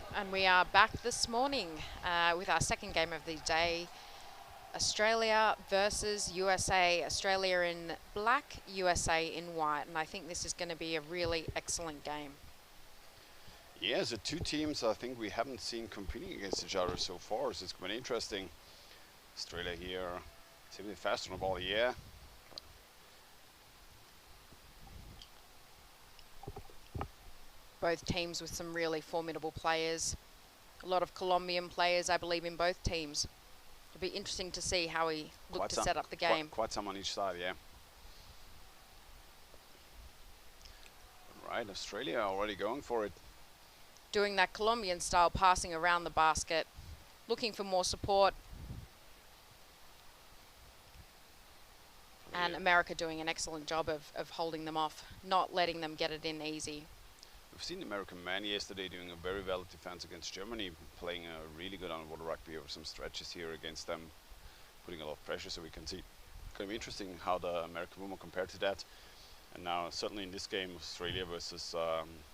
right, and we are back this morning with our second game of the day. Australia versus USA. Australia in black, USA in white, and I think this is going to be a really excellent game. Yeah, the two teams I think we haven't seen competing against each other so far, so it's quite interesting. Australia here, seemingly fast on the ball, yeah. Both teams with some really formidable players. A lot of Colombian players, I believe, in both teams. It'll be interesting to see how we look to set up the game. Quite some on each side, yeah. Right, Australia already going for it. Doing that Colombian style, passing around the basket, looking for more support. And America doing an excellent job of holding them off, not letting them get it in easy. We've seen the American man yesterday doing a very well defense against Germany, playing a really good underwater rugby over some stretches here against them, putting a lot of pressure, so we can see. It's going to be interesting how the American women compare to that. And now, certainly in this game, Australia versus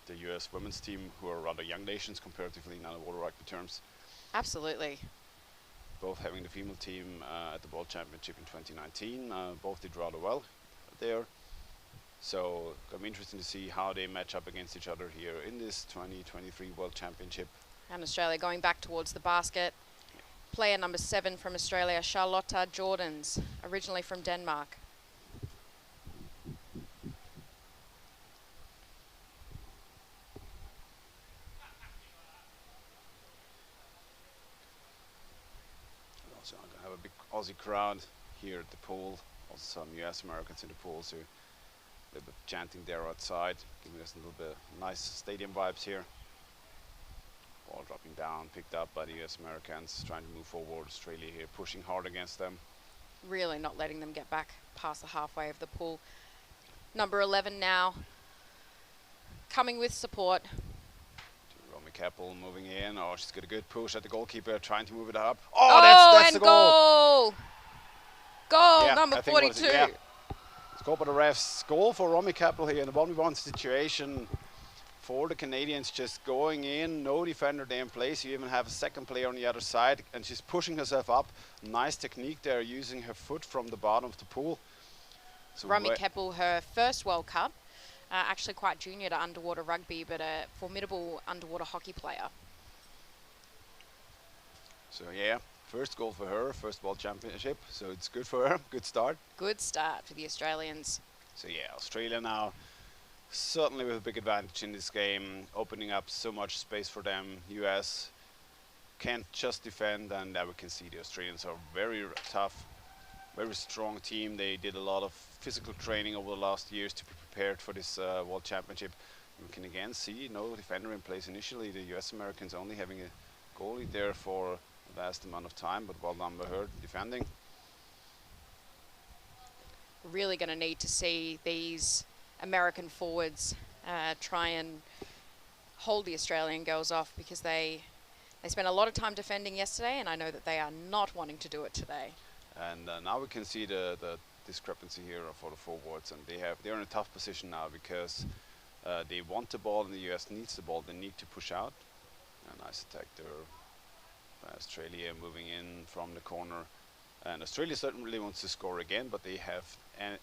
the US women's team, who are rather young nations comparatively in underwater rugby terms. Absolutely. Both having the female team at the World Championship in 2019. Both did rather well there. So it's going to be interesting to see how they match up against each other here in this 2023 World Championship. And Australia going back towards the basket. Yeah. Player number 7 from Australia, Charlotta Jordans, originally from Denmark. Also, I'm going to have a big Aussie crowd here at the pool. Also some US Americans in the pool, so a little bit chanting there outside, giving us a little bit nice stadium vibes here. Ball dropping down, picked up by the US Americans, trying to move forward. Australia here pushing hard against them. Really not letting them get back past the halfway of the pool. Number 11 now, coming with support. Romy Keppel moving in. Oh, she's got a good push at the goalkeeper, trying to move it up. Oh, that's the goal! Goal, yeah, number 42. Yeah. Score by the refs. Goal for Romy Keppel here in the 1v1 situation for the Canadians, just going in, no defender there in place. You even have a second player on the other side, and she's pushing herself up. Nice technique there, using her foot from the bottom of the pool. So Romy Keppel, her first World Cup, actually quite junior to underwater rugby, but a formidable underwater hockey player. So yeah, first goal for her, first World Championship, so it's good for her, good start. Good start for the Australians. So yeah, Australia now certainly with a big advantage in this game, opening up so much space for them. US can't just defend, and we can see the Australians are very tough, very strong team. They did a lot of physical training over the last years to be prepared for this World Championship. You can again see no defender in place initially. The US Americans only having a goalie there for a vast amount of time, but well done by her defending. Really going to need to see these American forwards try and hold the Australian girls off, because they spent a lot of time defending yesterday, and I know that they are not wanting to do it today. And now we can see the discrepancy here for the forwards, and they're in a tough position now, because they want the ball and the US needs the ball. They need to push out. A nice attack there by Australia, moving in from the corner. And Australia certainly wants to score again, but they have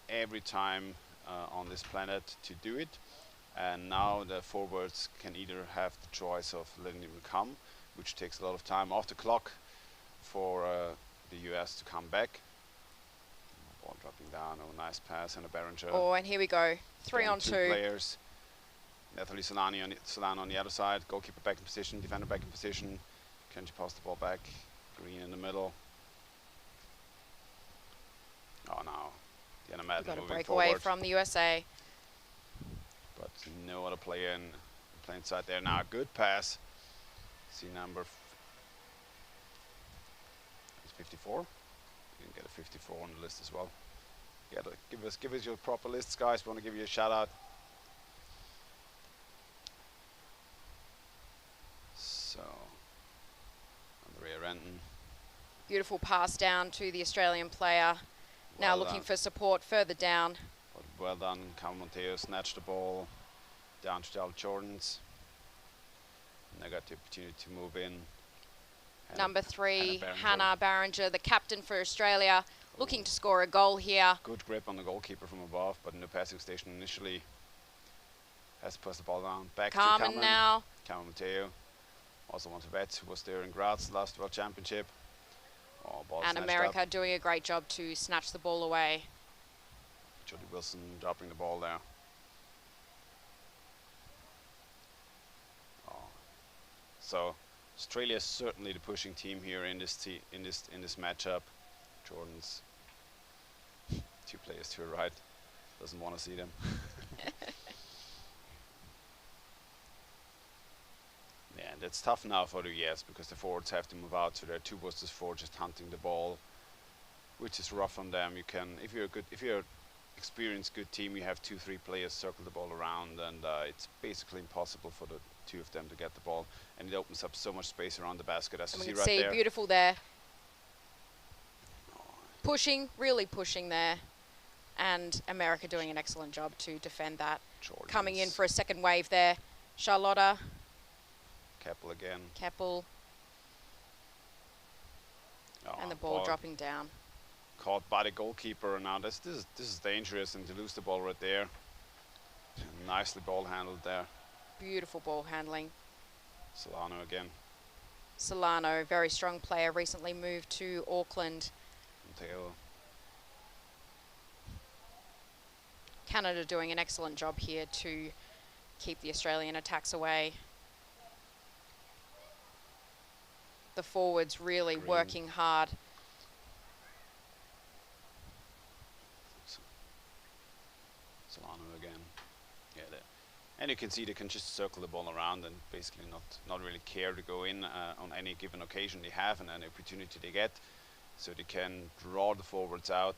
every time on this planet to do it. And now the forwards can either have the choice of letting them come, which takes a lot of time off the clock for the US to come back. Ball dropping down. Oh, nice pass and a Berenger. Oh, and here we go. 3 on 2 players. Nathalie Solano on the other side. Goalkeeper back in position, defender back in position. Can she pass the ball back? Green in the middle. Oh no. Diana Madden got a moving breakaway forward from the USA. But no other player in plain sight there now. Good pass. See number 54. You can get a 54 on the list as well. Yeah, give us your proper lists, guys. We want to give you a shout out. So, Andrea Renton. Beautiful pass down to the Australian player. Now looking for support further down. Well done. Cal Monteo snatched the ball down to Charlotte Jordans. And I got the opportunity to move in. Number 3, Berenger. Hannah Barringer, the captain for Australia, looking Ooh. to score a goal here. Good grip on the goalkeeper from above, but in the passing station initially has to pass the ball down. Back to Carmen Cameron. now. Cameron Mateo. Also won to bet, who was there in Graz last World Championship. Oh, ball And snatched America up. doing a great job to snatch the ball away. Jodie Wilson dropping the ball there. Oh. So Australia is certainly the pushing team here in this in this matchup. Jordan's 2 players to her right. Doesn't want to see them. Yeah, and it's tough now for the US because the forwards have to move out, so there are 2 versus 4 just hunting the ball, which is rough on them. You can, if you're an experienced good team, you have 2-3 players circle the ball around, and it's basically impossible for the 2 of them to get the ball, and it opens up so much space around the basket, as you And we see can right see there. beautiful there. Pushing, really pushing there. And America doing an excellent job to defend that. Jordan's Coming in for a second wave there. Charlotta. Keppel again. Keppel. Oh, And the ball dropping down. Caught by the goalkeeper. Now this is dangerous, and to lose the ball right there. Nicely ball handled there. Beautiful ball handling. Solano again. Solano, very strong player, recently moved to Auckland. Mateo. Canada doing an excellent job here to keep the Australian attacks away. The forwards really Green. working hard. Solano again. Yeah, and you can see they can just circle the ball around and basically not really care to go in on any given occasion they have and any opportunity they get, so they can draw the forwards out.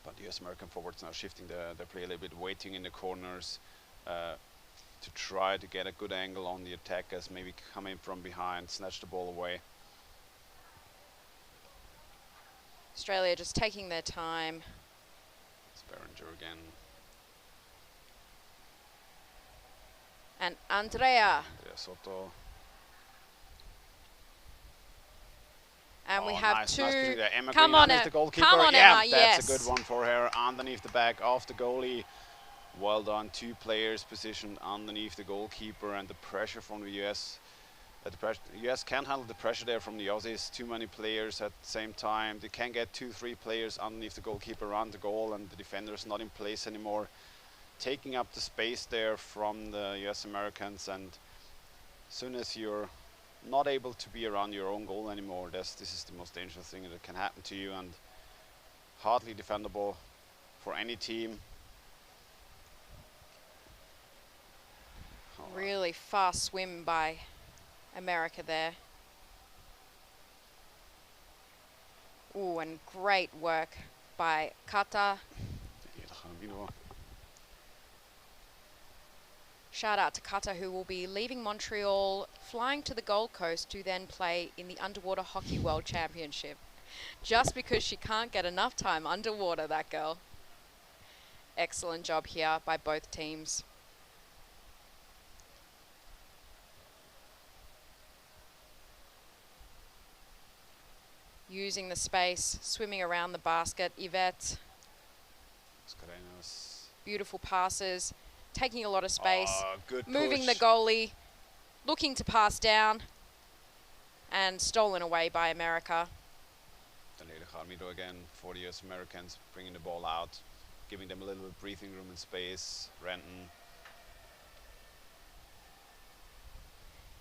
But the US American forwards now shifting their play a little bit, waiting in the corners to try to get a good angle on the attackers, maybe come in from behind, snatch the ball away. Australia just taking their time. It's Berenger again. And Andrea. Andrea Soto. And we Oh, have nice, 2. nice pushing there. Emma Come Green on, underneath the goalkeeper. come on, yeah, Emma, that's yes. a good one for her. Underneath the back of the goalie. Well done. 2 players positioned underneath the goalkeeper, and the pressure from the US. The US can't handle the pressure there from the Aussies. Too many players at the same time. They can get 2-3 players underneath the goalkeeper around the goal, and the defender is not in place anymore, taking up the space there from the US Americans. And as soon as you're not able to be around your own goal anymore, this is the most dangerous thing that can happen to you, and hardly defendable for any team. Really fast swim by America there. Ooh, and great work by Kata. Shout out to Kata, who will be leaving Montreal, flying to the Gold Coast to then play in the Underwater Hockey World Championship. Just because she can't get enough time underwater, that girl. Excellent job here by both teams. Using the space, swimming around the basket. Yvette. Beautiful passes. Taking a lot of space, good moving push. the goalie, looking to pass down, and stolen away by America. Daniela Jarmido again for the US Americans, bringing the ball out, giving them a little bit of breathing room and space. Renton.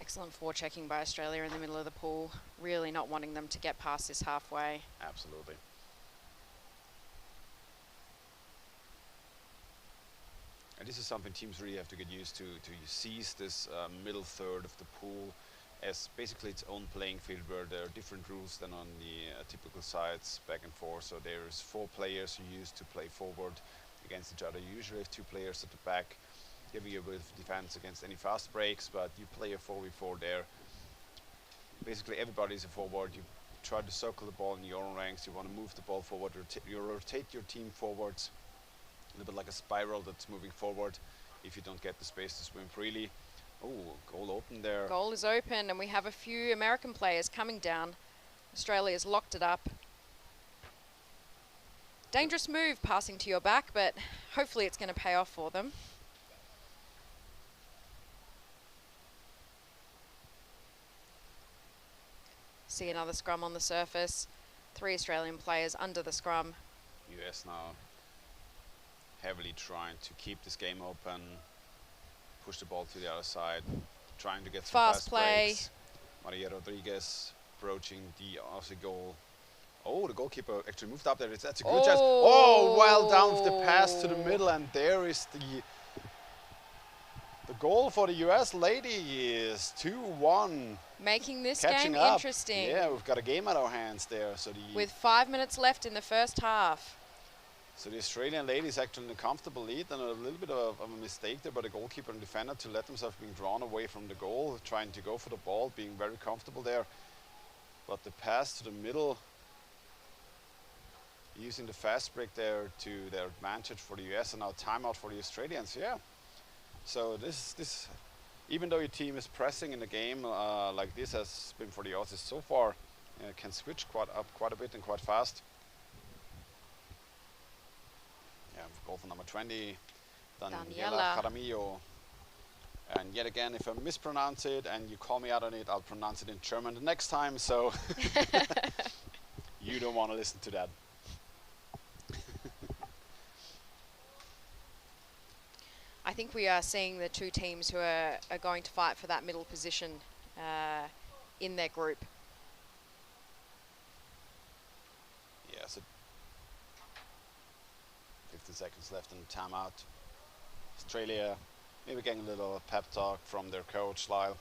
Excellent forechecking by Australia in the middle of the pool, really not wanting them to get past this halfway. Absolutely. And this is something teams really have to get used to seize this middle third of the pool as basically its own playing field, where there are different rules than on the typical sides, back and forth. So there's 4 players who used to play forward against each other. You usually have 2 players at the back, giving you a bit of defense against any fast breaks, but you play a 4v4 there. Basically everybody's a forward. You try to circle the ball in your own ranks. You want to move the ball forward, you rotate your team forwards, a little bit like a spiral that's moving forward if you don't get the space to swim freely. Oh, goal open there. Goal is open, and we have a few American players coming down. Australia's locked it up. Dangerous move passing to your back, but hopefully it's going to pay off for them. See another scrum on the surface. 3 Australian players under the scrum. US now heavily trying to keep this game open, push the ball to the other side, trying to get some Fast play. breaks. Maria Rodriguez approaching the Aussie goal. Oh, the goalkeeper actually moved up there. That's a good chance. Oh, well down with the pass to the middle, and there is the goal for the US ladies. 2-1. Making this Catching game up. interesting. Yeah, we've got a game at our hands there. So with 5 minutes left in the first half. So the Australian ladies actually in a comfortable lead, and a little bit of a mistake there by the goalkeeper and defender to let themselves being drawn away from the goal, trying to go for the ball, being very comfortable there. But the pass to the middle, using the fast break there to their advantage for the US, and now timeout for the Australians. Yeah. So this, even though your team is pressing in a game like this has been for the Aussies so far, can switch quite a bit and quite fast. Yeah, goal for number 20, Daniela Jaramillo. And yet again, if I mispronounce it and you call me out on it, I'll pronounce it in German the next time. So you don't want to listen to that. I think we are seeing the 2 teams who are going to fight for that middle position in their group. Yeah, so 15 seconds left in the timeout. Australia maybe getting a little pep talk from their coach, Lyle,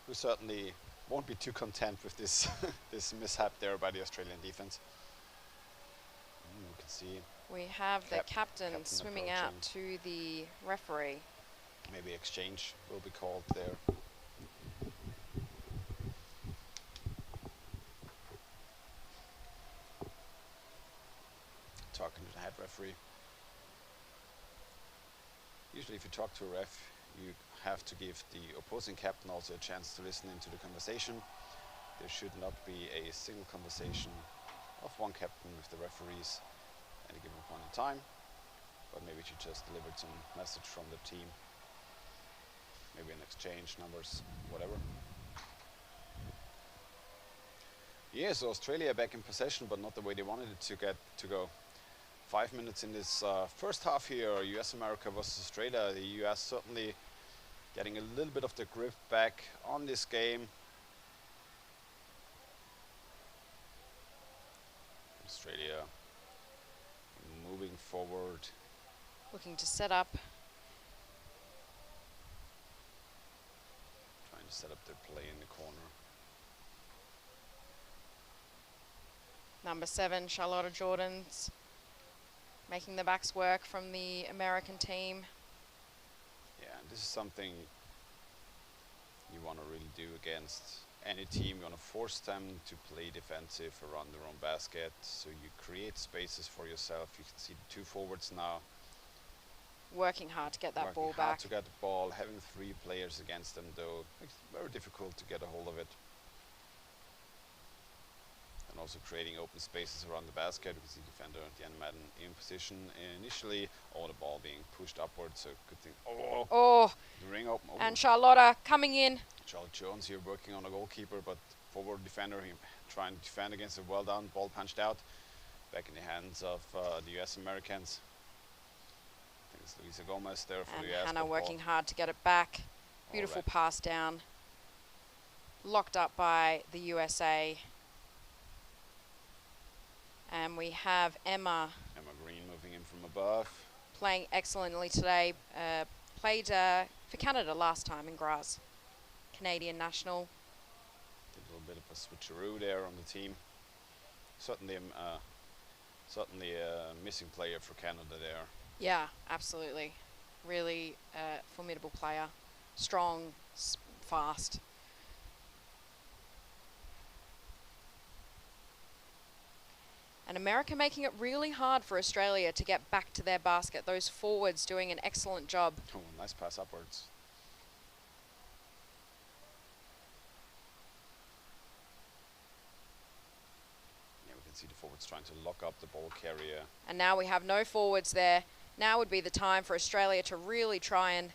who certainly won't be too content with this this mishap there by the Australian defense. You can see we have the captain swimming out to the referee. Maybe exchange will be called there. Talking to the head referee. Usually if you talk to a ref, you have to give the opposing captain also a chance to listen into the conversation. There should not be a single conversation of one captain with the referees at a given point in time, but maybe she just delivered some message from the team, maybe an exchange, numbers, whatever. Yes, Australia back in possession, but not the way they wanted it to go. 5 minutes in this first half here, US-America versus Australia. The US certainly getting a little bit of the grip back on this game. Australia moving forward. Looking to set up. Trying to set up their play in the corner. Number 7, Charlotta Jordan's making the backs work from the American team. Yeah, and this is something you want to really do against any team. You want to force them to play defensive around their own basket, so you create spaces for yourself. You can see the 2 forwards now working hard to get that ball working hard back. to get the ball, having 3 players against them though, it's very difficult to get a hold of it. And also creating open spaces around the basket. We can see defender Deanna Madden in position initially, all the ball being pushed upwards, so good thing. Oh, the ring open. Oh. And Charlotta coming in. Charlotte Jones here working on a goalkeeper, but forward defender, he trying to defend against a well done ball punched out. Back in the hands of the US Americans. I think it's Luisa Gomez there for And the US. Hannah working hard to get it back. Beautiful pass down. Locked up by the USA. And we have Emma Green moving in from above. Playing excellently today. Played for Canada last time in Graz. Canadian national. Did a little bit of a switcheroo there on the team. Certainly a missing player for Canada there. Yeah, absolutely. Really formidable player. Strong, fast. And America making it really hard for Australia to get back to their basket. Those forwards doing an excellent job. Oh, nice pass upwards. see the forwards trying to lock up the ball carrier. And now we have no forwards there. Now would be the time for Australia to really try and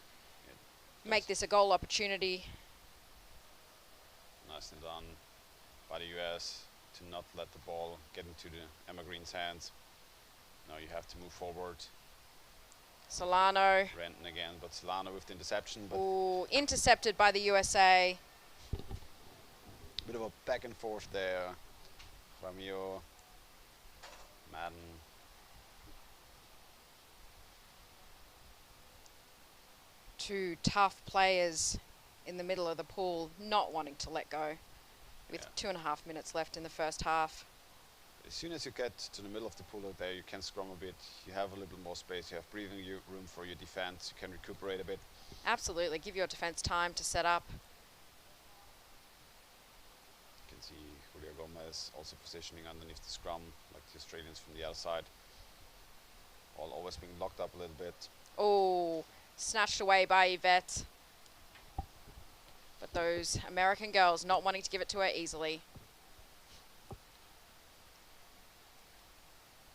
make this a goal opportunity. Nicely done by the US to not let the ball get into the Emma Green's hands. Now you have to move forward. Solano. Renton again, but Solano with the interception. But ooh, intercepted by the USA. bit of a back and forth there. Ramiro, Madden. Two tough players in the middle of the pool, not wanting to let go, with 2.5 minutes left in the first half. As soon as you get to the middle of the pool out there, you can scrum a bit. You have a little more space. You have breathing room for your defense. You can recuperate a bit. Absolutely, give your defense time to set up. You can see Julio Gomez also positioning underneath the scrum, like the Australians from the outside. All always being locked up a little bit. Oh, snatched away by Yvette. But those American girls not wanting to give it to her easily.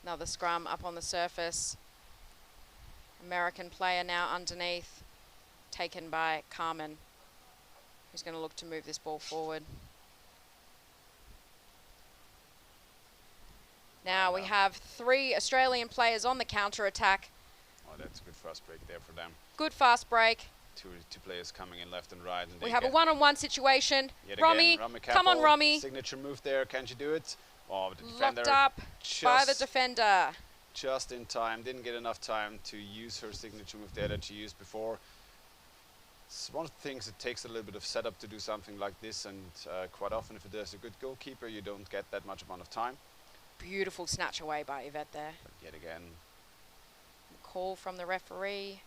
Another scrum up on the surface. American player now underneath, taken by Carmen, who's going to look to move this ball forward. Now we have 3 Australian players on the counter-attack. Oh, that's a good fast break there for them. Good fast break. Two players coming in left and right. And We have a one-on-one situation. Romy, come on, Romy. Signature move there. Can't you do it? Oh, the defender Locked up by the defender. Just in time. Didn't get enough time to use her signature move there that she used before. It's one of the things, it takes a little bit of setup to do something like this, and quite often if it is a good goalkeeper, you don't get that much amount of time. Beautiful snatch away by Yvette there. But yet again, call from the referee.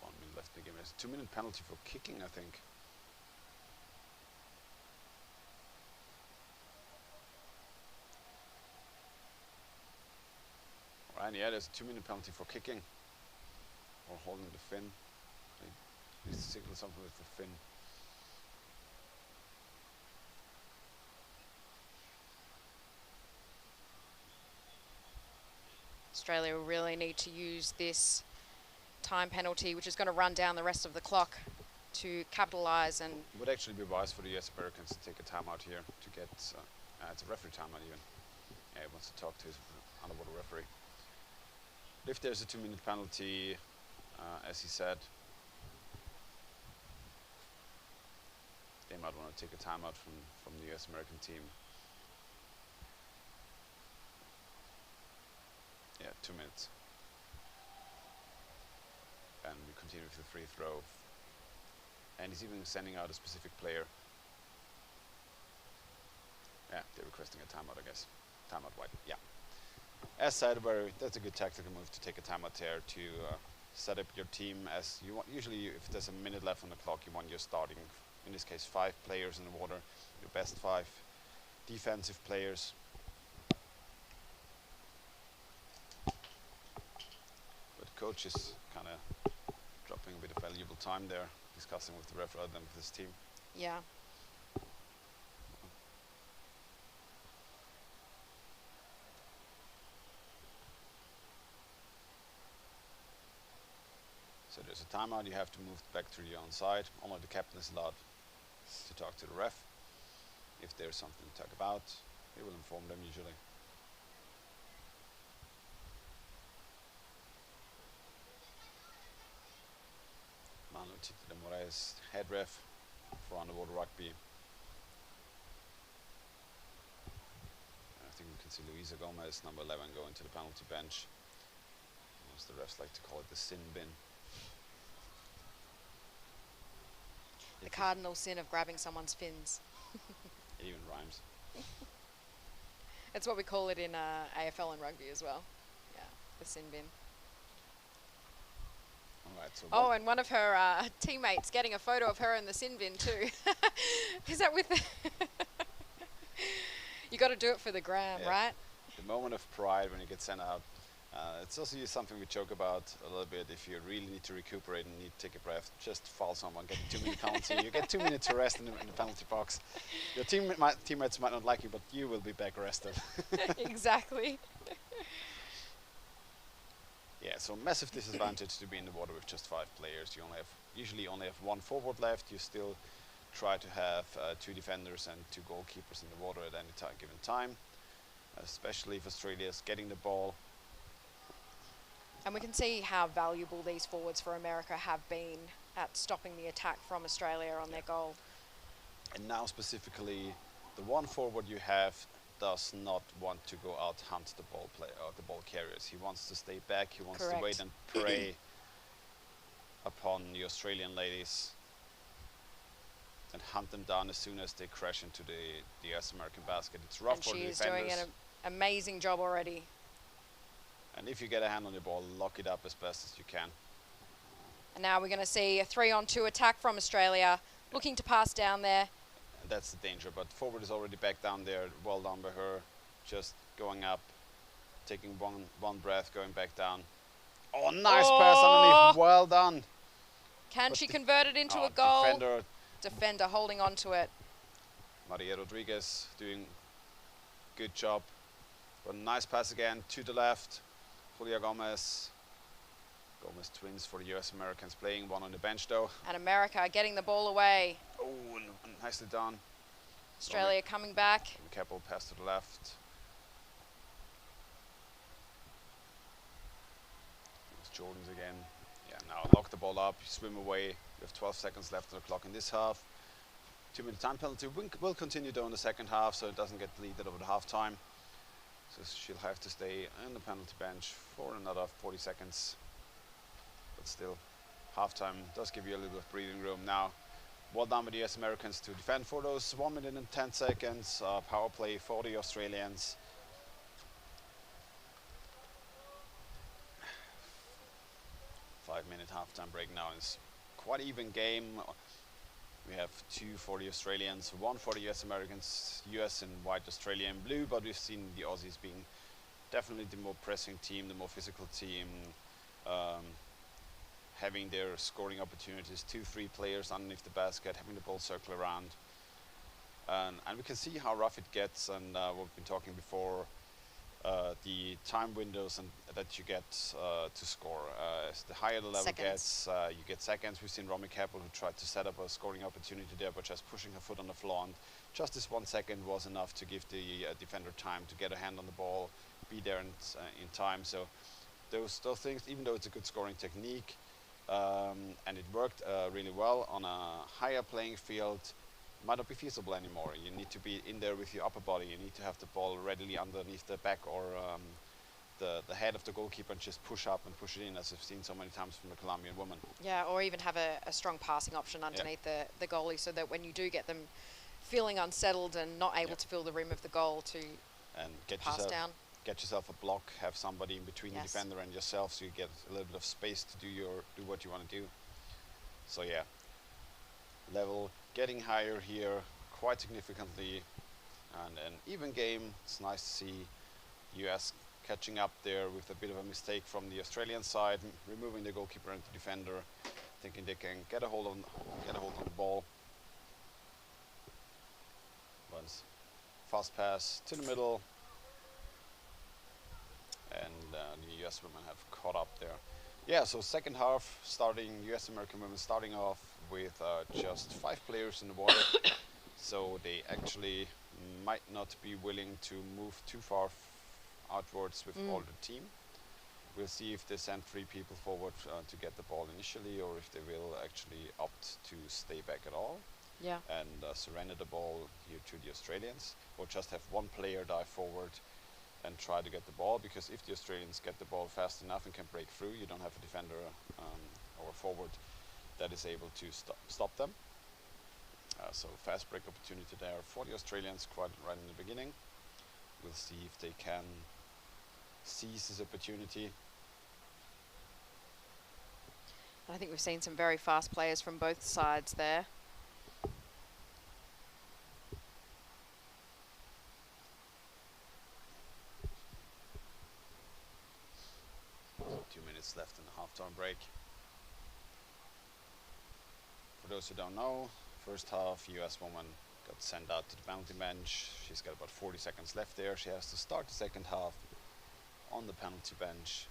1 minute left in the game. There's a 2-minute penalty for kicking, I think. Right, yeah, there's a 2-minute penalty for kicking or holding the fin. They signal something with the fin. Australia will really need to use this time penalty, which is going to run down the rest of the clock, to capitalise. And it would actually be wise for the US Americans to take a timeout here to get, it's a referee timeout even. Yeah, he wants to talk to his underwater referee. But if there's a 2-minute penalty, as he said, they might want to take a timeout from the US American team. Yeah, 2 minutes. And we continue with the free throw. And he's even sending out a specific player. Yeah, they're requesting a timeout, I guess. Timeout white, yeah. As said, that's a good tactical move to take a timeout there to set up your team as you want. Usually, if there's a minute left on the clock, you want your starting, in this case, 5 players in the water, your best 5 defensive players. Coach is kind of dropping a bit of valuable time there, discussing with the ref rather than with his team. yeah. So there's a timeout, you have to move back to your own side. Only the captain is allowed to talk to the ref. If there's something to talk about, he will inform them usually. Tito de Moraes, head ref for underwater rugby. I think we can see Luisa Gomez, number 11, going to the penalty bench. As the refs like to call it, the sin bin. The cardinal sin of grabbing someone's fins. It even rhymes. That's what we call it in AFL and rugby as well. Yeah, the sin bin. Right, so oh, and one of her teammates getting a photo of her in the sin bin too. Is that with the you got to do it for the gram, yeah. right? The moment of pride when you get sent out. It's also something we joke about a little bit. If you really need to recuperate and need to take a breath, just foul someone, get a 2-minute penalty. You get 2 minutes to rest in the penalty box. Your teammates might not like you, but you will be back rested. Exactly. Yeah, so massive disadvantage to be in the water with just 5 players. You usually only have 1 forward left. You still try to have 2 defenders and 2 goalkeepers in the water at any given time, especially if Australia is getting the ball. And we can see how valuable these forwards for America have been at stopping the attack from Australia on their goal. And now specifically, the 1 forward you have does not want to go out hunt the ball carriers. He wants to stay back. He wants Correct. to wait and prey upon the Australian ladies and hunt them down as soon as they crash into the US American basket. It's rough for the And she is defenders. doing an amazing job already. And if you get a hand on the ball, lock it up as best as you can. And now we're going to see a 3-on-2 attack from Australia, looking to pass down there. And that's the danger, but forward is already back down there. Well done by her, just going up, taking one breath, going back down. Oh, nice pass underneath, well done. Can But she convert it into a goal? Defender holding on to it. Maria Rodriguez doing good job. But a nice pass again to the left. Julia Gomez. Gomez twins for the US Americans playing, one on the bench though. And America getting the ball away. Oh, nicely done. Australia coming back. Keppel pass to the left. It's Jordan's again. Yeah, now lock the ball up, swim away. We have 12 seconds left on the clock in this half. 2-minute time penalty will continue though in the second half, so it doesn't get deleted over the half time. So she'll have to stay on the penalty bench for another 40 seconds. But still, halftime does give you a little bit of breathing room now. Well done with the US Americans to defend for those 1 minute and 10 seconds. Power play for the Australians. Five-minute halftime break now. It's quite even game. We have 2 for the Australians, 1 for the US Americans, US in white, Australia in blue, but we've seen the Aussies being definitely the more pressing team, the more physical team, having their scoring opportunities, 2-3 players underneath the basket, having the ball circle around. And we can see how rough it gets, and what we've been talking before, the time windows and that you get to score. As the higher the level gets, you get seconds. We've seen Romy Keppel who tried to set up a scoring opportunity there, but just pushing her foot on the floor, and just this 1 second was enough to give the defender time to get a hand on the ball, be there in time. So those things, even though it's a good scoring technique, and it worked really well on a higher playing field, might not be feasible anymore. You need to be in there with your upper body. You need to have the ball readily underneath the back or the head of the goalkeeper and just push up and push it in, as we've seen so many times from the Colombian woman. Yeah, or even have a strong passing option underneath the goalie, so that when you do get them feeling unsettled and not able to fill the rim of the goal to pass down. Get yourself a block, have somebody in between the defender and yourself, so you get a little bit of space to do what you want to do. So yeah, level getting higher here quite significantly, and an even game. It's nice to see US catching up there with a bit of a mistake from the Australian side, removing the goalkeeper and the defender, thinking they can get a hold on the ball. Once fast pass to the middle, and the US women have caught up there. Yeah, so second half starting, US American women starting off with just 5 players in the water. So they actually might not be willing to move too far outwards with all the team. We'll see if they send 3 people forward to get the ball initially, or if they will actually opt to stay back at all. Yeah. And surrender the ball here to the Australians, or just have 1 player dive forward and try to get the ball, because if the Australians get the ball fast enough and can break through, you don't have a defender or a forward that is able to stop them. So fast break opportunity there for the Australians quite right in the beginning. We'll see if they can seize this opportunity. I think we've seen some very fast players from both sides there. minutes left in the half-time break. For those who don't know, first half, US woman got sent out to the penalty bench. She's got about 40 seconds left there. She has to start the second half on the penalty bench.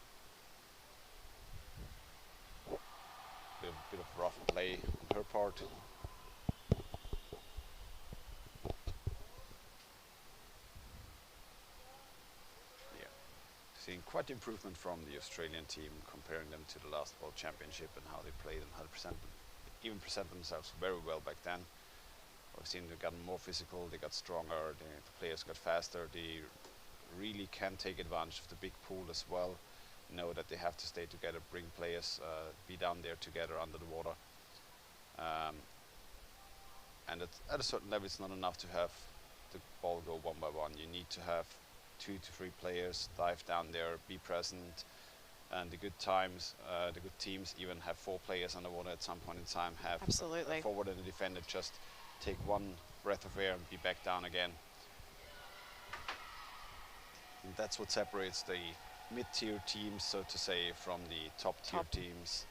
Bit of rough play on her part. Yeah, seeing quite improvement from the Australian team, comparing them to the last World Championship and how they played and how they even present themselves very well back then. I've seen they've gotten more physical, they got stronger, the players got faster, they really can take advantage of the big pool as well. Know that they have to stay together, bring players, be down there together under the water. And at a certain level, it's not enough to have the ball go one by one. You need to have 2 to 3 players dive down there, be present, and the good times, the good teams even have 4 players underwater at some point in time. Have Absolutely. a forward and a defender just take one breath of air and be back down again. And that's what separates the mid-tier teams, so to say, from the top-tier teams.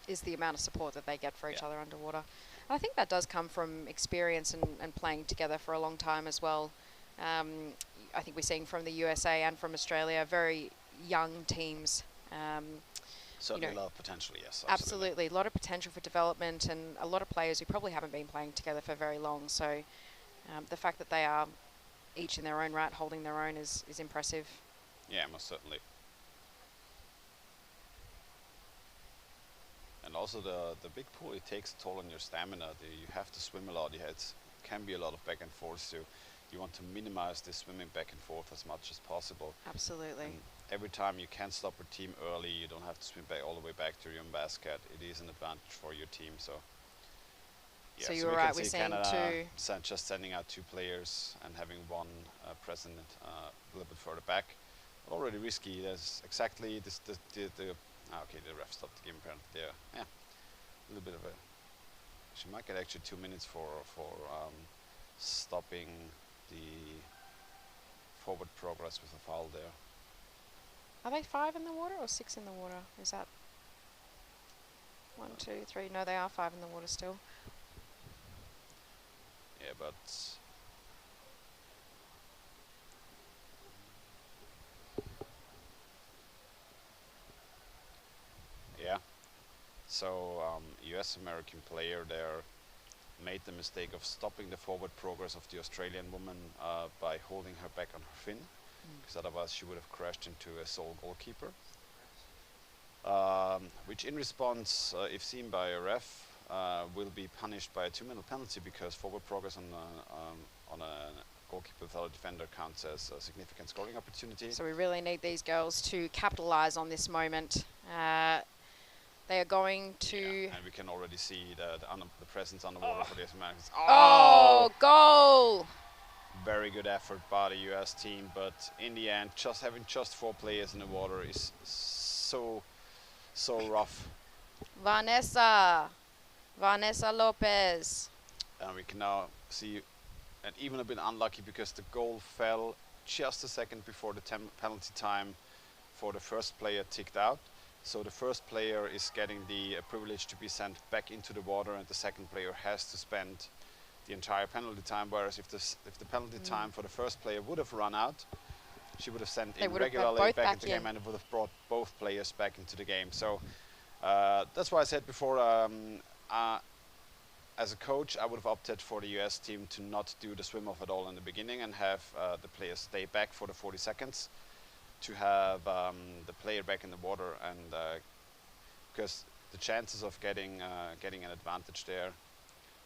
Is the amount of support that they get for each other underwater. And I think that does come from experience and playing together for a long time as well. I think we're seeing from the USA and from Australia very young teams. Certainly a lot of potential, yes. Absolutely. A lot of potential for development and a lot of players who probably haven't been playing together for very long. So the fact that they are each in their own right holding their own is impressive. Yeah, most certainly. And also the big pool, it takes a toll on your stamina. You have to swim a lot. It can be a lot of back and forth, so you want to minimize this swimming back and forth as much as possible. Absolutely. And every time you can stop your team early, you don't have to swim back all the way back to your own basket. It is an advantage for your team. So, yeah, so you were right, we're seeing Canada just sending out 2 players and having one present a little bit further back. Already risky. There's exactly this okay, the ref stopped the game apparently there. Yeah, a little bit of a. She might get actually 2 minutes for stopping the forward progress with a foul there. Are they 5 in the water or 6 in the water? Is that 1, 2, 3? No, they are 5 in the water still. Yeah, but yeah. So US-American player there made the mistake of stopping the forward progress of the Australian woman by holding her back on her fin, because otherwise she would have crashed into a sole goalkeeper. Which in response, if seen by a ref, will be punished by a 2-minute penalty, because forward progress on a goalkeeper without a defender counts as a significant scoring opportunity. So we really need these girls to capitalise on this moment. They are going to... Yeah, and we can already see the presence underwater for the Americans. Oh, goal! Very good effort by the US team, but in the end, having just 4 players in the water is so rough. Vanessa Lopez. And we can now see, and even a bit unlucky, because the goal fell just a second before the penalty time for the first player ticked out. So the first player is getting the privilege to be sent back into the water, and the second player has to spend the entire penalty time. Whereas if the penalty time for the first player would have run out, she would have sent in regularly back into the game, and it would have brought both players back into the game. So that's why I said before, as a coach, I would have opted for the US team to not do the swim off at all in the beginning and have the players stay back for the 40 seconds to have the player back in the water, and because the chances of getting an advantage there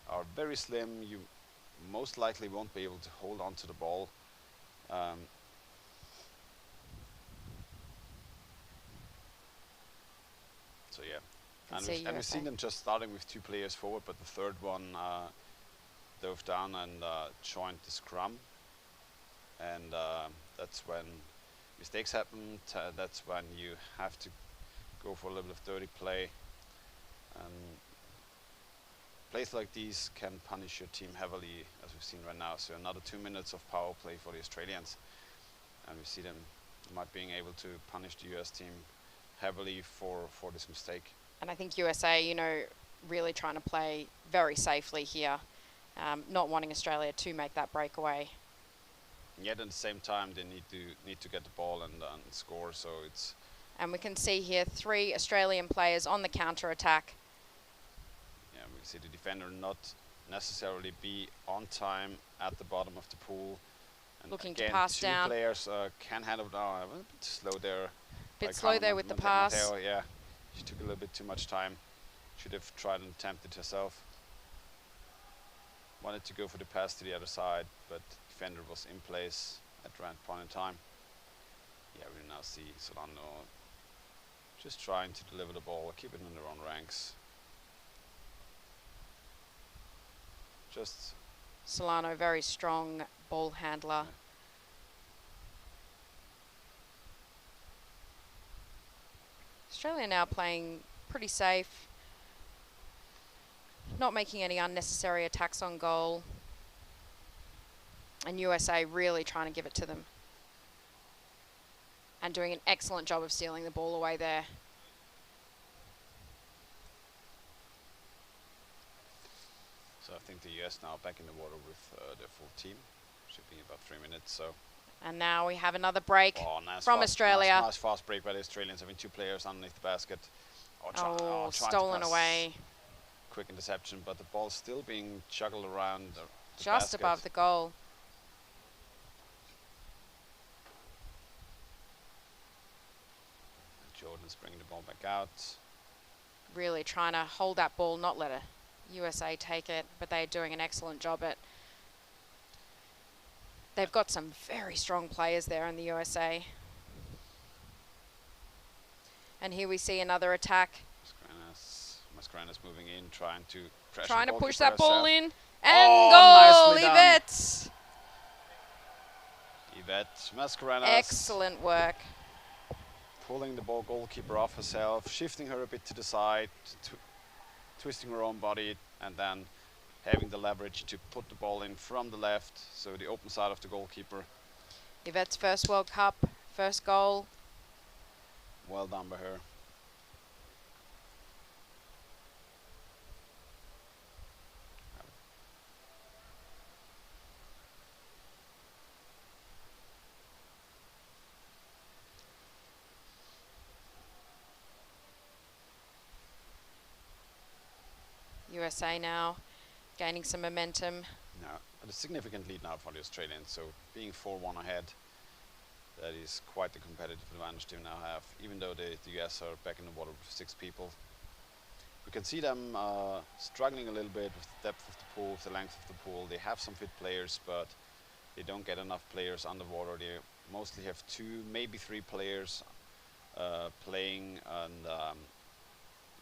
are very slim. You most likely won't be able to hold on to the ball. So yeah, and we've seen them just starting with 2 players forward, but the third one dove down and joined the scrum, and that's when mistakes happen. That's when you have to go for a little bit of dirty play. Plays like these can punish your team heavily, as we've seen right now. So another 2 minutes of power play for the Australians, and we see them not being able to punish the US team heavily for this mistake. And I think USA, you know, really trying to play very safely here, not wanting Australia to make that breakaway. Yet at the same time, they need to get the ball and score. So it's. And we can see here 3 Australian players on the counter attack. Yeah, we see the defender not necessarily be on time at the bottom of the pool. And Looking again, to pass 2 down. players can handle down. A bit slow there. Bit slow there with the pass. Yeah, she took a little bit too much time. Should have tried and attempted herself. Wanted to go for the pass to the other side, but defender was in place at the right point in time. Yeah, we now see Solano just trying to deliver the ball, keep it in their own ranks. Just Solano, very strong ball handler. Yeah. Australia now playing pretty safe, not making any unnecessary attacks on goal, and USA really trying to give it to them and doing an excellent job of stealing the ball away there. So I think the US now back in the water with their full team. Should be about 3 minutes. So. And now we have another break Nice from fast, Australia. Nice fast break by the Australians, having 2 players underneath the basket. Oh, trying to stolen pass. away. Quick interception, but the ball's still being juggled around the Just basket. above the goal. Jordan's bringing the ball back out. Really trying to hold that ball, not let a USA take it, but they're doing an excellent job at. They've got some very strong players there in the USA. And here we see another attack. Mascarenas moving in, trying to pressure Trying the to push goalkeeper that ball herself. in. And Oh, goal, nicely done. Yvette. Yvette Mascarenas Excellent work. pulling the ball goalkeeper off herself, shifting her a bit to the side, twisting her own body, and then having the leverage to put the ball in from the left, so the open side of the goalkeeper. Yvette's first World Cup, first goal. Well done by her. USA now gaining some momentum. Now, a significant lead now for the Australians, so being 4-1 ahead, that is quite the competitive advantage they now have, even though the US are back in the water with 6 people. We can see them struggling a little bit with the depth of the pool, with the length of the pool. They have some fit players, but they don't get enough players underwater. They mostly have 2, maybe 3 players playing, and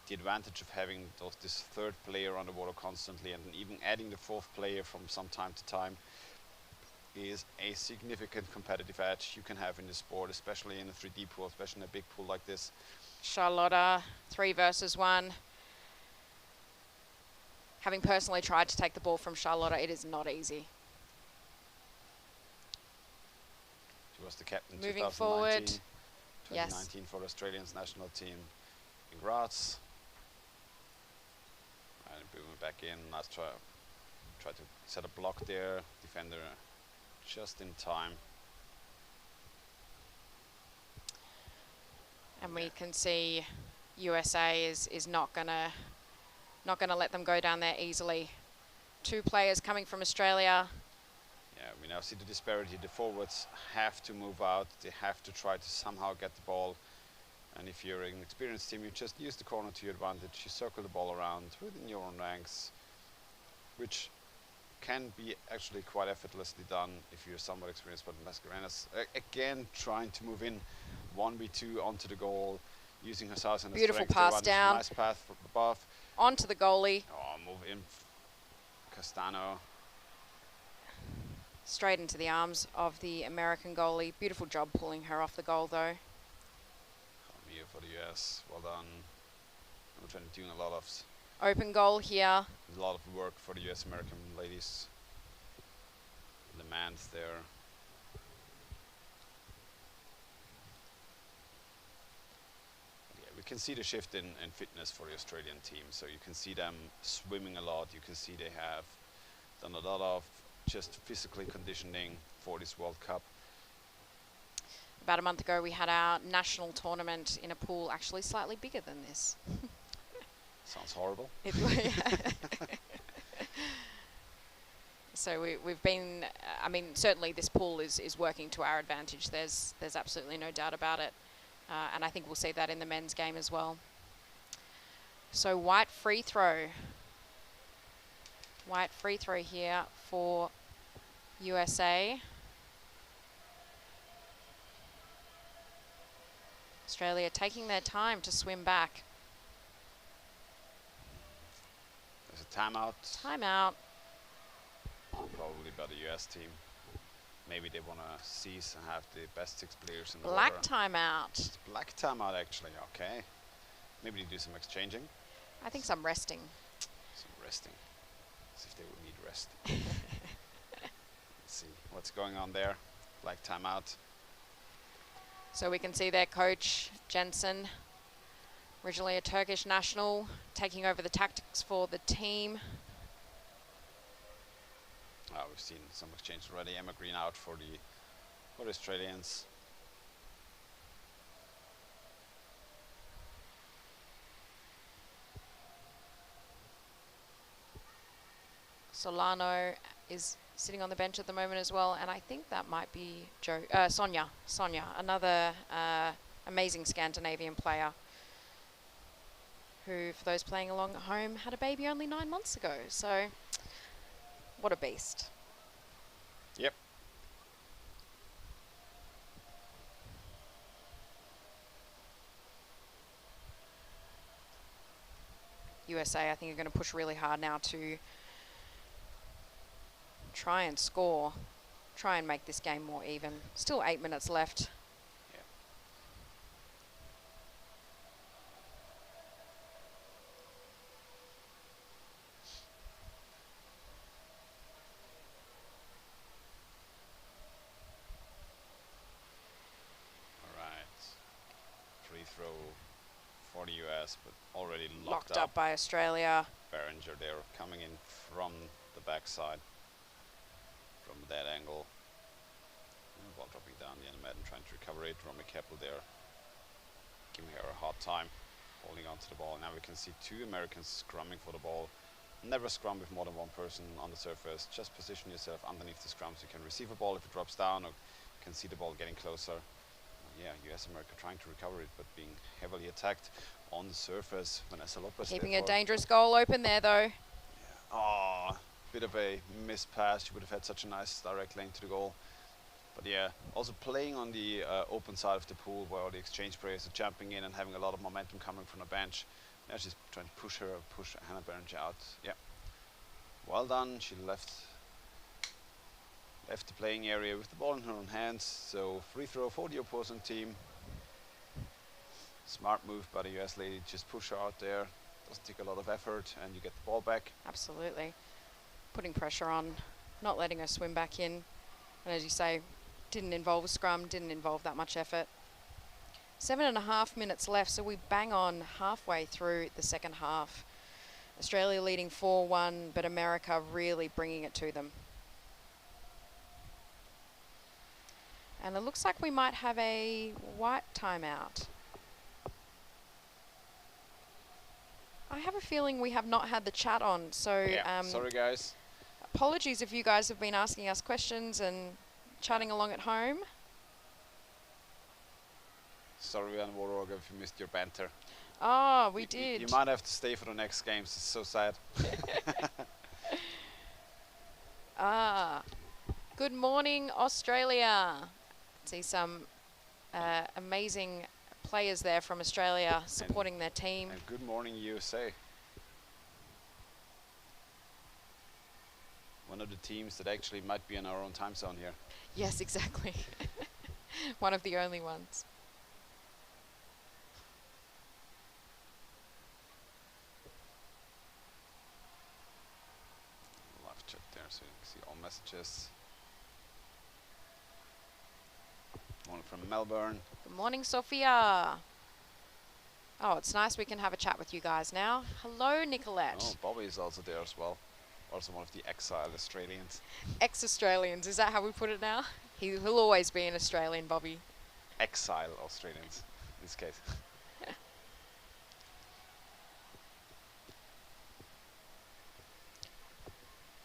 the advantage of having this 3rd player underwater constantly, and even adding the 4th player from some time to time, is a significant competitive edge you can have in this sport, especially in a 3D pool, especially in a big pool like this. Charlotta, 3 versus 1. Having personally tried to take the ball from Charlotta, it is not easy. She was the captain Moving 2019, forward. 2019 Yes. for the Australians national team in Graz. And moving back in, nice try to set a block there, defender just in time. And we can see USA is not gonna let them go down there easily. 2 players coming from Australia. Yeah, we now see the disparity. The forwards have to move out. They have to try to somehow get the ball. And if you're an experienced team, you just use the corner to your advantage. You circle the ball around within your own ranks, which can be actually quite effortlessly done if you're somewhat experienced. But Mascarenas again trying to move in 1v2 onto the goal, using her size and her Beautiful strength to pass advantage. down. Nice path from above. Onto the goalie. Oh, move in. Castano. Straight into the arms of the American goalie. Beautiful job pulling her off the goal though. Here for the US. Well done. We're doing a lot of Open goal here. work for the US American ladies. The man's there. can see the shift in fitness for the Australian team. So you can see them swimming a lot. You can see they have done a lot of just physically conditioning for this World Cup. About a month ago, we had our national tournament in a pool actually slightly bigger than this. Sounds horrible. So we've been, I mean, certainly this pool is working to our advantage. There's absolutely no doubt about it. And I think we'll see that in the men's game as well. So white free throw. White free throw here for USA. Australia taking their time to swim back. There's a timeout. Timeout. Probably by the US team. Maybe they want to cease and have the best 6 players in the Black water. timeout. Black timeout, actually. Okay. Maybe they do some exchanging. I think some resting. Some resting. As if they would need rest. Let's see what's going on there. Black timeout. So we can see their coach, Jensen, originally a Turkish national, taking over the tactics for the team. We've seen some exchange already. Emma Green out for the Australians. Solano is sitting on the bench at the moment as well, and I think that might be Sonia, another amazing Scandinavian player who, for those playing along at home, had a baby only 9 months ago. So, what a beast. Yep. USA, I think, are going to push really hard now to try and score, try and make this game more even. Still 8 minutes left. Yeah. All right. Free throw for the US, but already locked up by Australia. Berenger there coming in from the backside. From that angle. Ball dropping down, Jan Madden trying to recover it. Romy Keppel there giving her a hard time holding on to the ball. Now we can see 2 Americans scrumming for the ball. Never scrum with more than 1 person on the surface. Just position yourself underneath the scrum so you can receive a ball if it drops down, or you can see the ball getting closer. Yeah, US America trying to recover it, but being heavily attacked on the surface. Vanessa Lopez Keeping a dangerous goal open there, though. Yeah. Oh, bit of a missed pass. She would have had such a nice direct lane to the goal. But yeah, also playing on the open side of the pool where all the exchange players are jumping in and having a lot of momentum coming from the bench. Now she's trying to push Hannah Berenger out. Yeah. Well done. She left the playing area with the ball in her own hands. So free throw for the opposing team. Smart move by the US lady. Just push her out there. Doesn't take a lot of effort and you get the ball back. Absolutely. Putting pressure on, not letting her swim back in. And as you say, didn't involve a scrum, didn't involve that much effort. 7.5 minutes left, so we bang on halfway through the second half. Australia leading 4-1, but America really bringing it to them. And it looks like we might have a white timeout. I have a feeling we have not had the chat on, so yeah, sorry guys. Apologies if you guys have been asking us questions and chatting along at home. Sorry on Warhog if you missed your banter. Oh, we did. You might have to stay for the next games. It's so sad. Good morning, Australia. See some amazing players there from Australia supporting their team. And good morning, USA. One of the teams that actually might be in our own time zone here. Yes, exactly. One of the only ones. Live chat there so you can see all messages. One from Melbourne. Good morning, Sophia. Oh, it's nice we can have a chat with you guys now. Hello, Nicolette. Oh, Bobby is also there as well. Also one of the exiled Australians. Ex-Australians, is that how we put it now? He'll always be an Australian, Bobby. Exile Australians, in this case.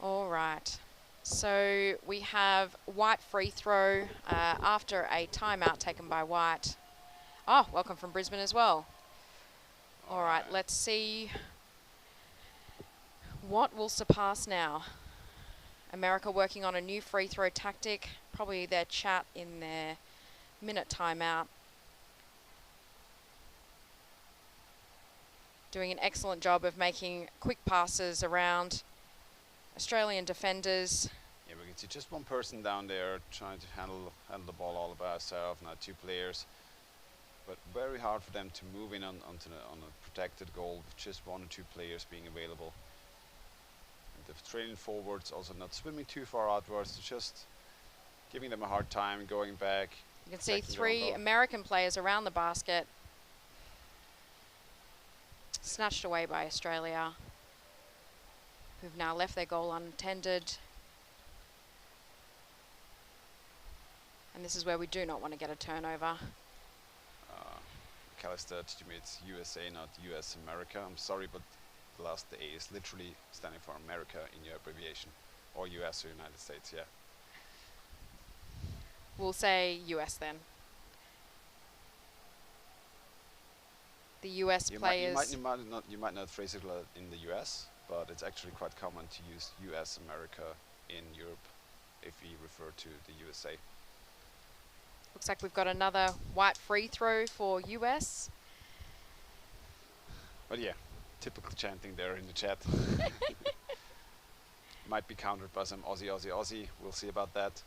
All right. So we have White free throw after a timeout taken by White. Oh, welcome from Brisbane as well. All right, let's see what will surpass now. America working on a new free throw tactic, probably their chat in their minute timeout. Doing an excellent job of making quick passes around Australian defenders. Yeah, we can see just one person down there trying to handle the ball all by herself, now two players. But very hard for them to move in on a protected goal with just one or two players being available. And the Australian forwards also not swimming too far outwards, just giving them a hard time, going back. You can see 3 American players around the basket. Snatched away by Australia, who've now left their goal unattended. And this is where we do not want to get a turnover. McAllister to me it's USA, not US America. I'm sorry, but the last A is literally standing for America in your abbreviation. Or US or United States, yeah. We'll say US then. The US players. You might not phrase it in the US, but it's actually quite common to use US America in Europe if we refer to the USA. Looks like we've got another White free throw for US. But yeah, typical chanting there in the chat. Might be countered by some Aussie, Aussie, Aussie. We'll see about that.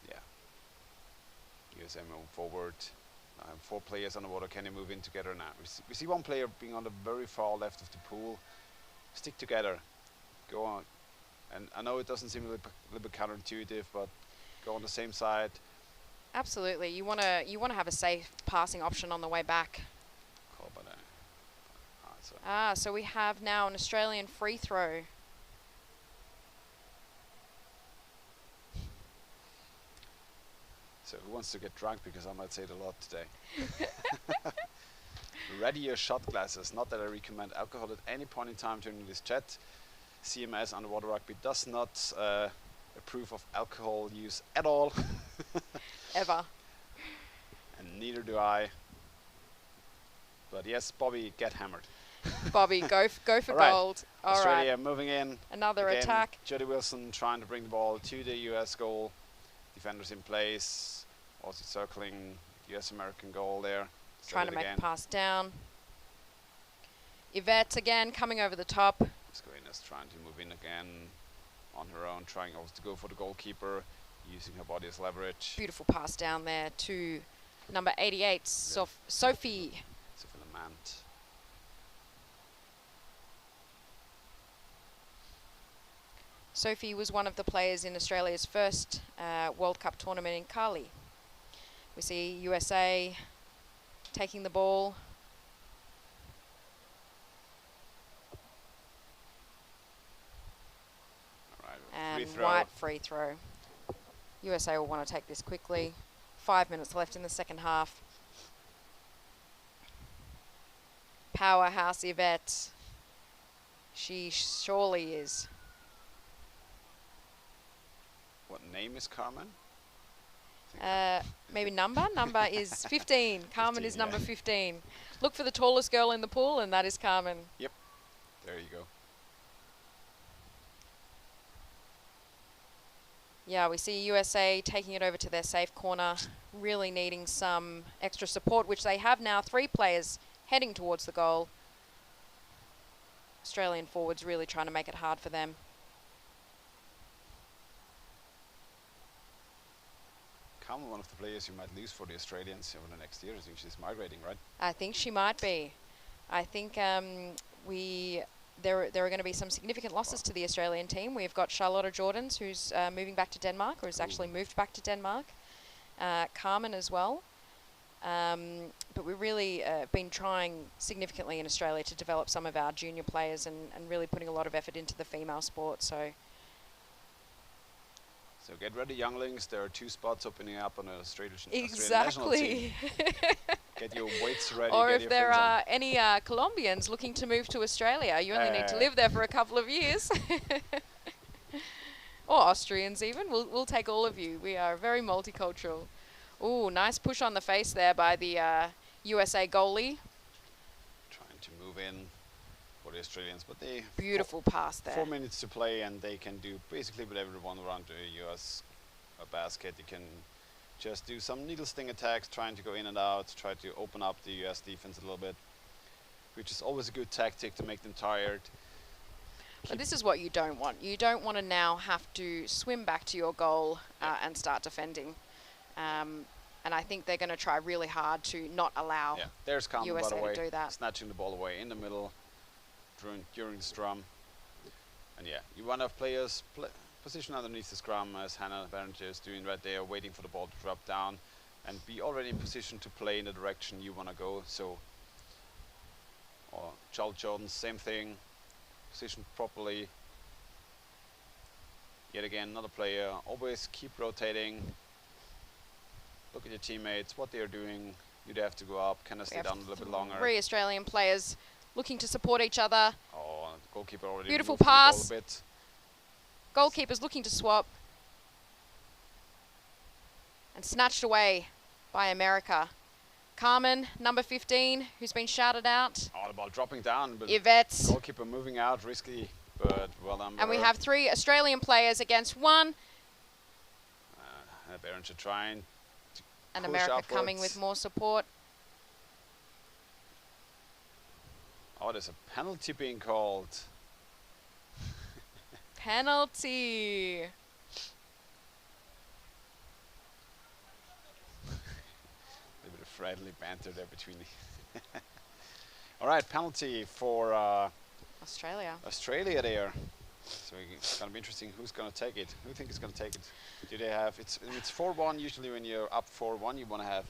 Yeah. USA move forward. 4 players on the water. Can they move in together now? We see one player being on the very far left of the pool. Stick together. Go on. And I know it doesn't seem a little bit counterintuitive, but go on the same side. Absolutely. You want to have a safe passing option on the way back. So we have now an Australian free throw. So who wants to get drunk? Because I might say it a lot today. Ready your shot glasses. Not that I recommend alcohol at any point in time during this chat. CMS Underwater Rugby does not approve of alcohol use at all. Ever. And neither do I. But yes, Bobby, get hammered. Bobby, go for gold. All Australia right. moving in. Another again, attack. Jody Wilson trying to bring the ball to the US goal. Defenders in place. Also circling US American goal there. Trying to make a pass down. Yvette again coming over the top. Square's trying to move in again on her own, trying also to go for the goalkeeper, using her body as leverage. Beautiful pass down there to number 88, Sophie. Sophie Lamant. Sophie was one of the players in Australia's first World Cup tournament in Cali. We see USA taking the ball. And White free throw. USA will want to take this quickly. 5 minutes left in the second half. Powerhouse Yvette. She surely is. What name is Carmen? Maybe number? Number is 15. Carmen 15, is number 15. Look for the tallest girl in the pool, and that is Carmen. Yep. There you go. Yeah, we see USA taking it over to their safe corner, really needing some extra support, which they have now. 3 players heading towards the goal. Australian forwards really trying to make it hard for them. Carmen, one of the players you might lose for the Australians over the next year. I think she's migrating, right? I think she might be. I think there are going to be some significant losses to the Australian team. We've got Charlotta Jordans, who's moving back to Denmark, or has actually moved back to Denmark. Carmen as well. But we've really been trying significantly in Australia to develop some of our junior players and really putting a lot of effort into the female sport. So get ready, younglings. There are 2 spots opening up on an Australian national team. Get your weights ready. Or get if your there fins on. are any Colombians looking to move to Australia, you only need to live there for a couple of years. Or Austrians even. We'll take all of you. We are very multicultural. Ooh, nice push on the face there by the USA goalie. Trying to move in for the Australians, but they Beautiful pass there. 4 minutes to play, and they can do basically whatever they want around the US basket. You can just do some needle sting attacks, trying to go in and out, try to open up the US defense a little bit, which is always a good tactic to make them tired. But this is what you don't want. You don't want to now have to swim back to your goal and start defending. And I think they're going to try really hard to not allow There's Carmen, USA by the way, to do that. snatching the ball away in the middle during the scrum. And yeah, you want to have players position underneath the scrum, as Hannah Berenger is doing right there, waiting for the ball to drop down and be already in position to play in the direction you want to go. So, or Charles Jordan, same thing, positioned properly. Yet again, another player, always keep rotating. Look at your teammates, what they're doing. You'd have to go up, kind of stay down a little bit longer. 3 Australian players looking to support each other. Oh, the goalkeeper already Beautiful moved the ball pass. a bit. Goalkeeper's looking to swap. And snatched away by America. Carmen, number 15, who's been shouted out. Oh, the ball dropping down, but Yvette. goalkeeper moving out, risky, but well done. And we have 3 Australian players against 1. Berenger trying to And push America upwards. coming with more support. Oh, there's a penalty being called. Penalty. A little bit of friendly banter there between the All right, penalty for Australia. Australia there. So it's going to be interesting who's going to take it. Who think is going to take it? Do they have, it's 4-1. Usually when you're up 4-1, you want to have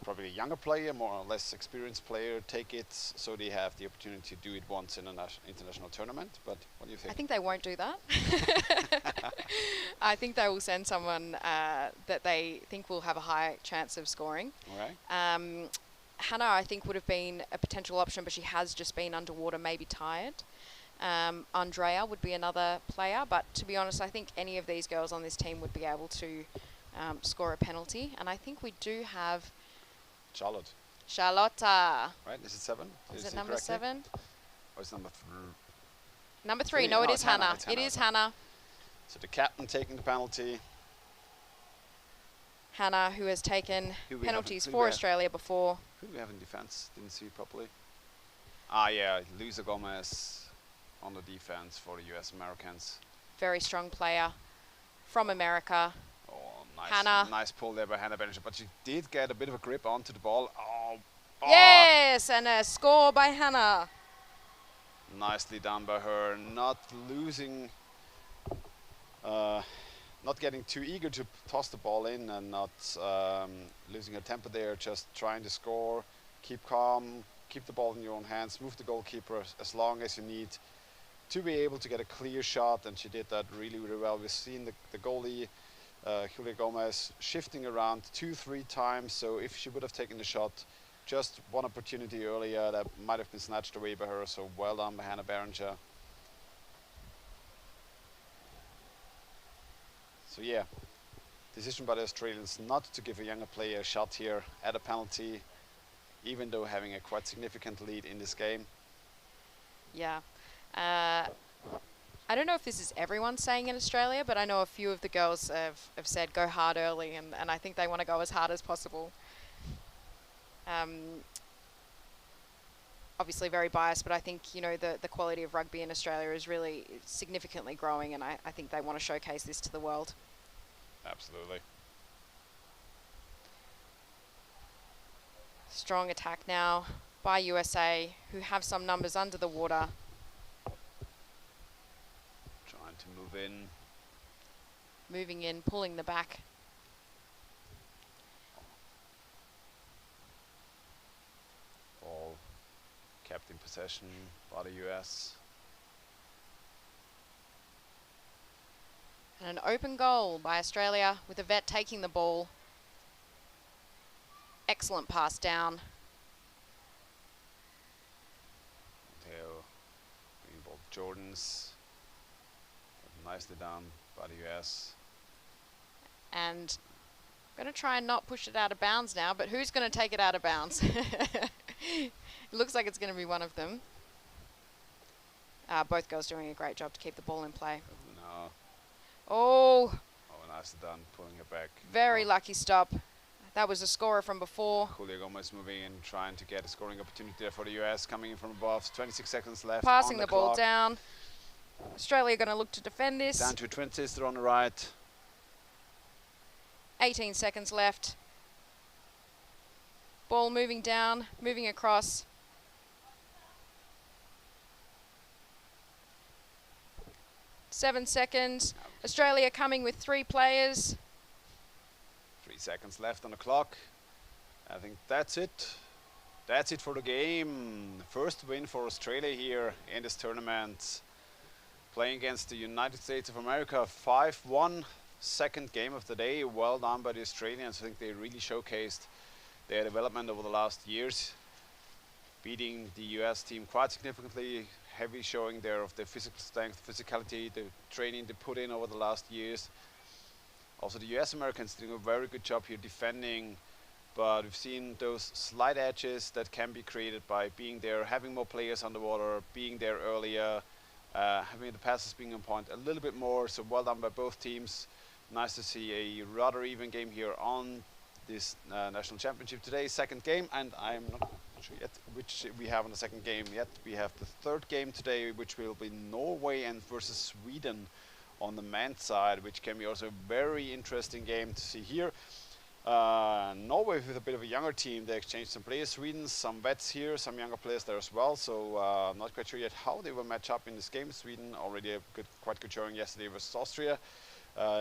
probably a younger player, more or less experienced player take it, so they have the opportunity to do it once in an international tournament. But what do you think? I think they won't do that. I think they will send someone that they think will have a high chance of scoring. All right. Hannah, I think, would have been a potential option, but she has just been underwater, maybe tired. Andrea would be another player, but to be honest, I think any of these girls on this team would be able to score a penalty. And I think we do have Charlotta. Right, is it 7? Is it number 7? Or is it number 3? Number 3, no, it is Hannah. It's It is Hannah. So the captain taking the penalty. Hannah, who has taken Who we penalties haven't- for Australia before. Who do we have in defense? Didn't see properly. Ah, yeah, Luisa Gomez on the defense for the US Americans. Very strong player from America. Oh, nice, Hannah. nice pull there by Hannah Berenger, but she did get a bit of a grip onto the ball. Oh, Yes, and a score by Hannah. nicely done by her, not losing, not getting too eager to toss the ball in, and not losing her temper there, just trying to score, keep calm, keep the ball in your own hands, move the goalkeeper as long as you need to be able to get a clear shot, and she did that really, really well. We've seen the goalie, Julia Gomez, shifting around 2-3 times, so if she would have taken the shot just one opportunity earlier, that might have been snatched away by her, so well done by Hannah Berenger. So yeah, decision by the Australians not to give a younger player a shot here at a penalty, even though having a quite significant lead in this game. Yeah. I don't know if this is everyone saying in Australia, but I know a few of the girls have said go hard early, and I think they want to go as hard as possible. Obviously very biased, but I think, you know, the quality of rugby in Australia is really significantly growing, and I think they want to showcase this to the world. Absolutely. Strong attack now by USA, who have some numbers under the water. Trying to move in. Moving in, pulling the back. Kept in possession by the US. And an open goal by Australia with a vet taking the ball. Excellent pass down. Theo being both Jordans. Nicely done by the US. And I'm going to try and not push it out of bounds now, but who's going to take it out of bounds? It looks like it's going to be one of them. Both girls doing a great job to keep the ball in play. No. Oh, Nicely done, pulling it back. very lucky stop. That was a scorer from before. Julia Gomez moving in, trying to get a scoring opportunity there for the US, coming in from above. 26 seconds left. Passing on the clock. ball down. Australia going to look to defend this. Down to a twin sister on the right. 18 seconds left. Ball moving down, moving across. Seven seconds. Australia coming with 3 players. 3 seconds left on the clock. I think that's it. That's it for the game. First win for Australia here in this tournament. Playing against the United States of America, 5-1. Second game of the day. Well done by the Australians. I think they really showcased their development over the last years. Beating the US team quite significantly. Heavy showing there of the physical strength, physicality, the training they put in over the last years. Also the US Americans doing a very good job here defending, but we've seen those slight edges that can be created by being there, having more players on the water, being there earlier, having the passes being on point a little bit more. So well done by both teams. Nice to see a rather even game here on this national championship today. Second game, and I'm not sure yet which we have on the second game yet. We have the third game today, which will be Norway and versus Sweden on the men's side, which can be also a very interesting game to see here. Norway with a bit of a younger team. They exchanged some players. Sweden, some vets here, some younger players there as well. So I'm not quite sure yet how they will match up in this game. Sweden already a quite good showing yesterday versus Austria.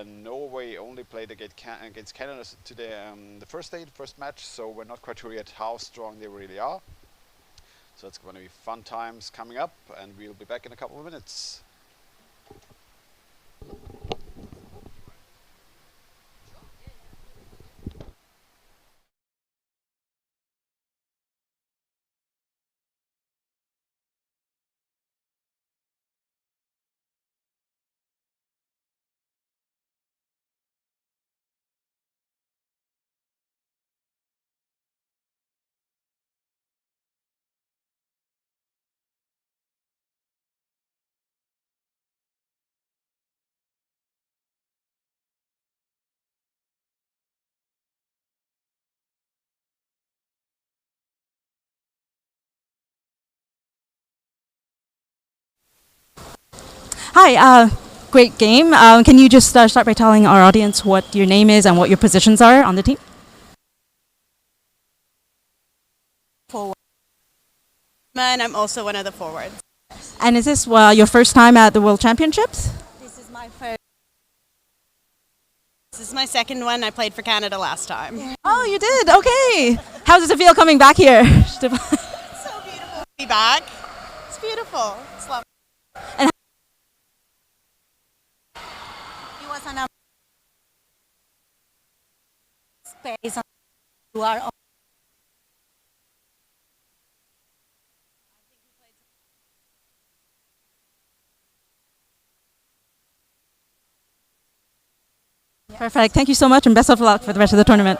Norway only played against Canada today, the first match, so we're not quite sure yet how strong they really are. So it's going to be fun times coming up, and we'll be back in a couple of minutes. Hi, great game. Can you just start by telling our audience what your name is and what your positions are on the team? Forward. And I'm also one of the forwards. And is this your first time at the World Championships? This is my first. This is my second one. I played for Canada last time. Yeah. Oh, you did? Okay. How does it feel coming back here? It's so beautiful to be back. It's beautiful. It's lovely. And He was on a space. You are on. Perfect. Thank you so much, and best of luck for the rest of the tournament.